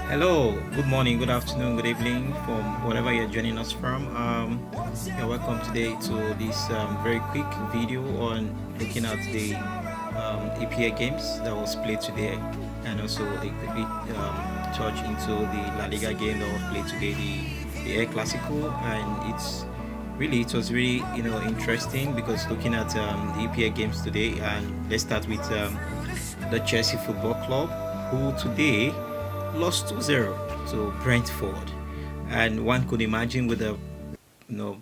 Hello, good morning, good afternoon, good evening from wherever you're joining us from. You're welcome today to this very quick video on looking at the EPA games that was played today, and also a quickly touch into the La Liga game that was played today, the El Clasico, and it was really interesting because looking at the EPA games today, and let's start with the Chelsea Football Club, who today lost 2-0 to Brentford. And one could imagine with a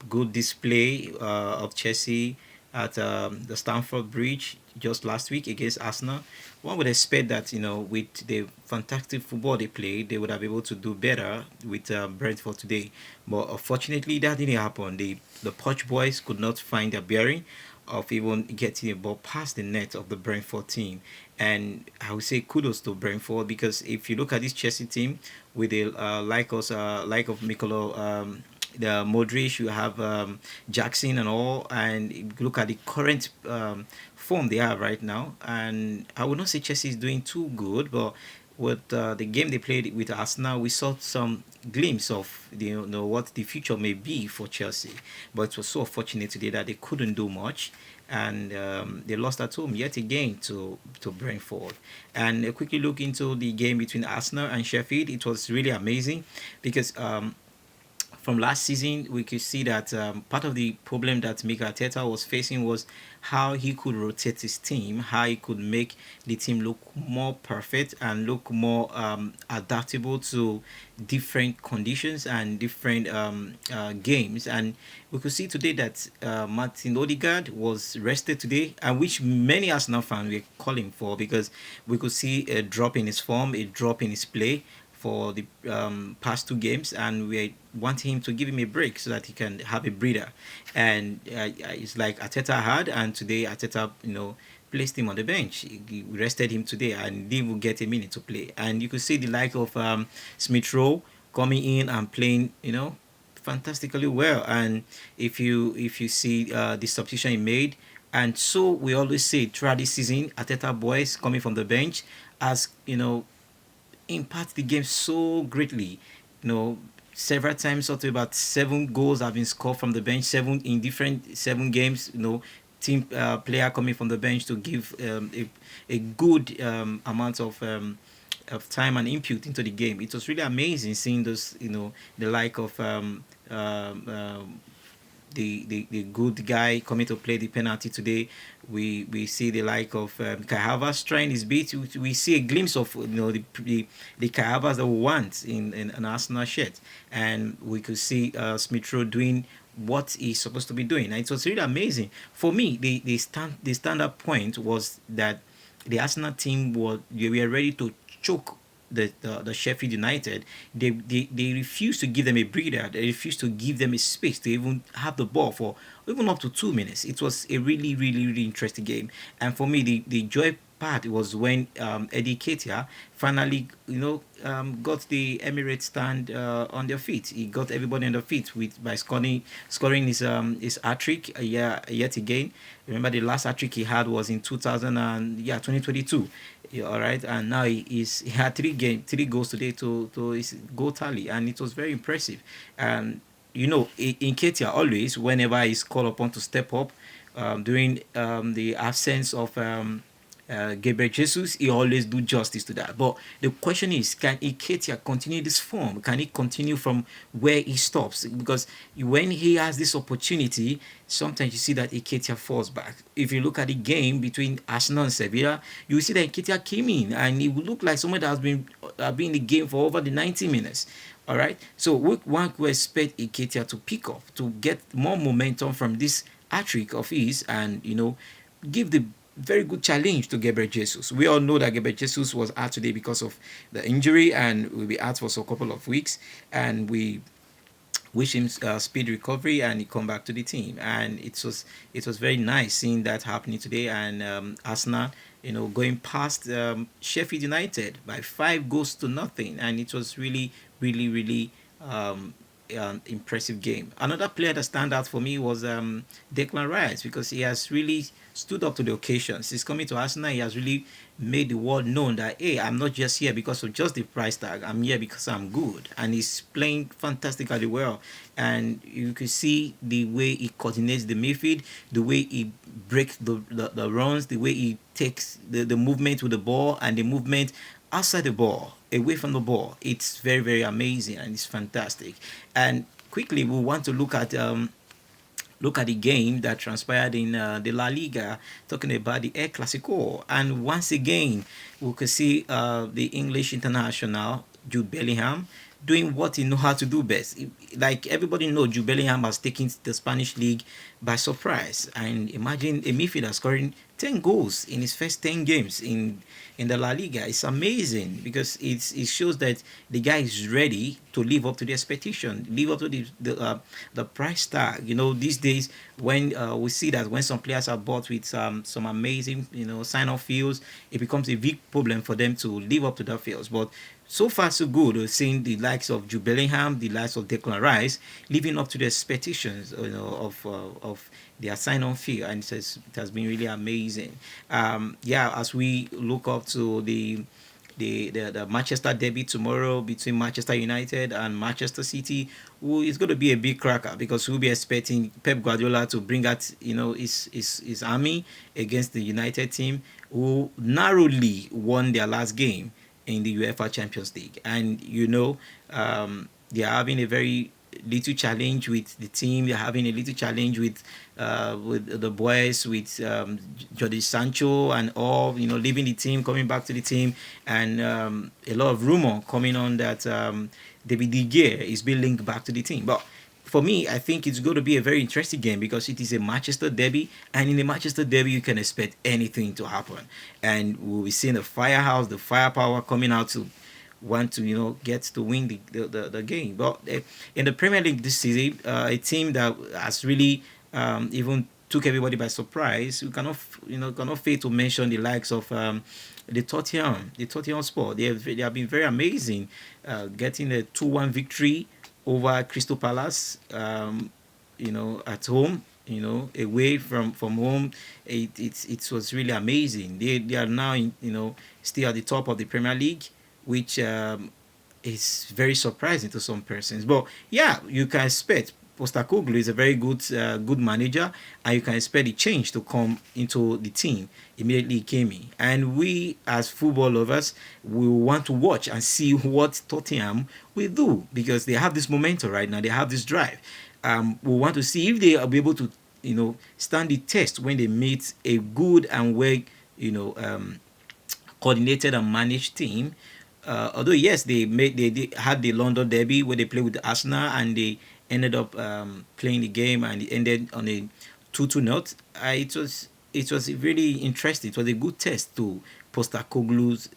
good display of Chelsea at the Stamford Bridge just last week against Arsenal, one would expect that with the fantastic football they played, they would have been able to do better with Brentford today. But unfortunately, that didn't happen. The Poch boys could not find their bearing of even getting a ball past the net of the Brentford team. And I would say kudos to Brentford, because if you look at this Chelsea team with the like of Mikolo, the Modric, you have Jackson and all, and you look at the current form they have right now. And I would not say Chelsea is doing too good, but with the game they played with Arsenal, we saw some glimpse of what the future may be for Chelsea. But it was so unfortunate today that they couldn't do much, and they lost at home yet again to Brentford. And a quickly look into the game between Arsenal and Sheffield, it was really amazing because from last season, we could see that part of the problem that Mikel Arteta was facing was how he could rotate his team, how he could make the team look more perfect and look more adaptable to different conditions and different games. And we could see today that Martin Odegaard was rested today, and which many Arsenal fans were calling for, because we could see a drop in his form, a drop in his play for the past two games, and we want him to give him a break so that he can have a breather. And it's like Ateta had, and today Ateta, placed him on the bench. He rested him today, and he will get a minute to play. And you could see the like of Smith Rowe coming in and playing, fantastically well. And if you see the substitution he made, and so we always say throughout this season, Ateta boys coming from the bench as impact the game so greatly. Several times, up to about 7 goals have been scored from the bench, in different 7 games. Team player coming from the bench to give a good amount of time and input into the game. It was really amazing seeing those, the like of the good guy coming to play the penalty today. We see the like of Kai Havertz trying his best. We see a glimpse of the Kai Havertz that we want in an Arsenal shirt, and we could see Smith Rowe doing what he's supposed to be doing. And it was really amazing for me. The standard point was that the Arsenal team they were ready to choke the Sheffield United. They refused to give them a breather. They refused to give them a space to even have the ball for even up to 2 minutes. It was a really, really, really interesting game. And for me, the joy part was when Eddie Ketia finally, got the Emirates stand on their feet. He got everybody on their feet by scoring his hat trick yet again. Remember, the last hat trick he had was in 2022. Yeah, all right, and now he had three goals today to his goal tally, and it was very impressive. And in Ketia, always whenever he's called upon to step up during the absence of Gabriel Jesus, he always do justice to that. But the question is, can Iketia continue this form? Can he continue from where he stops? Because when he has this opportunity, sometimes you see that Iketia falls back. If you look at the game between Arsenal and Sevilla, you will see that Iketia came in and he would look like someone that has been in the game for over the 90 minutes. All right, so one could expect Iketia to pick up, to get more momentum from this hat trick of his, and give the very good challenge to Gabriel Jesus. We all know that Gabriel Jesus was out today because of the injury and will be out for a couple of weeks. And we wish him speed recovery and he come back to the team. And it was very nice seeing that happening today. And Arsenal, going past Sheffield United by 5 goals to nothing, and it was really, really, really impressive game. Another player that stand out for me was Declan Rice, because he has really stood up to the occasions. He's coming to Arsenal. He has really made the world known that, hey, I'm not just here because of just the price tag. I'm here because I'm good, and he's playing fantastically well. And you can see the way he coordinates the midfield, the way he breaks the runs, the way he takes the movement with the ball and the movement outside the ball, away from the ball. It's very, very amazing, and it's fantastic. And quickly, we want to look at the game that transpired in the La Liga, talking about the El Clasico. And once again, we could see the English international, Jude Bellingham, doing what he knows how to do best. Like everybody knows, Jude Bellingham has taken the Spanish league by surprise. And imagine a midfielder scoring 10 goals in his first 10 games in the La Liga. It's amazing, because it shows that the guy is ready to live up to the expectation, live up to the price tag. These days, when we see that when some players are bought with some amazing sign-off feels, it becomes a big problem for them to live up to that feels. But so far so good. We're seeing the likes of Jude Bellingham, the likes of Declan Rice, living up to the expectations of their sign-on fee, and it has been really amazing. As we look up to the Manchester derby tomorrow between Manchester United and Manchester City, it's going to be a big cracker, because we'll be expecting Pep Guardiola to bring out his army against the United team, who narrowly won their last game in the UEFA Champions League. And they are having a very little challenge with the team. They're having a little challenge with the boys, with Jordi Sancho and all, leaving the team, coming back to the team, and a lot of rumor coming on that David De Gea is being linked back to the team. But for me, I think it's going to be a very interesting game, because it is a Manchester derby, and in the Manchester derby, you can expect anything to happen. And we'll be seeing the firepower coming out to want to get to win the game. But in the Premier League this season, a team that has really even took everybody by surprise, we cannot fail to mention the likes of the Tottenham Sport. They have been very amazing, getting a 2-1 victory over Crystal Palace, at home, away from home. It was really amazing. They are now still at the top of the Premier League, which is very surprising to some persons. But yeah, you can expect Postecoglou is a very good manager, and you can expect the change to come into the team immediately he came in. And we, as football lovers, we want to watch and see what Tottenham will do, because they have this momentum right now. They have this drive. We want to see if they are able to, stand the test when they meet a good and well, coordinated and managed team. Although yes, they had the London derby where they played with Arsenal, and they ended up playing the game, and it ended on a 2-2 note. It was really interesting. It was a good test to Postecoglou's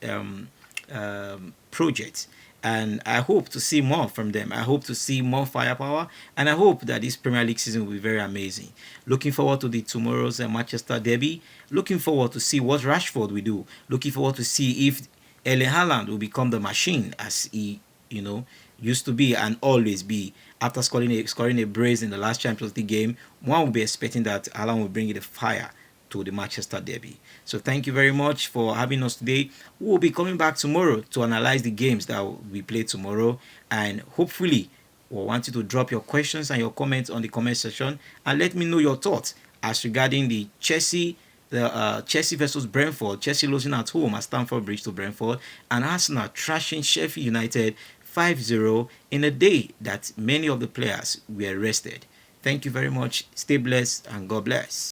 project, and I hope to see more from them. I hope to see more firepower, and I hope that this Premier League season will be very amazing. Looking forward to the tomorrow's Manchester derby. Looking forward to see what Rashford will do. Looking forward to see if Erling Haaland will become the machine as he, used to be and always be. After scoring a brace in the last Champions League game, one will be expecting that Haaland will bring the fire to the Manchester derby. So thank you very much for having us today. We will be coming back tomorrow to analyze the games that will be played tomorrow, and hopefully we want you to drop your questions and your comments on the comment section, and let me know your thoughts as regarding the Chelsea versus Brentford. Chelsea losing at home at Stamford Bridge to Brentford, and Arsenal trashing Sheffield United 5-0 in a day that many of the players were rested. Thank you very much. Stay blessed and God bless.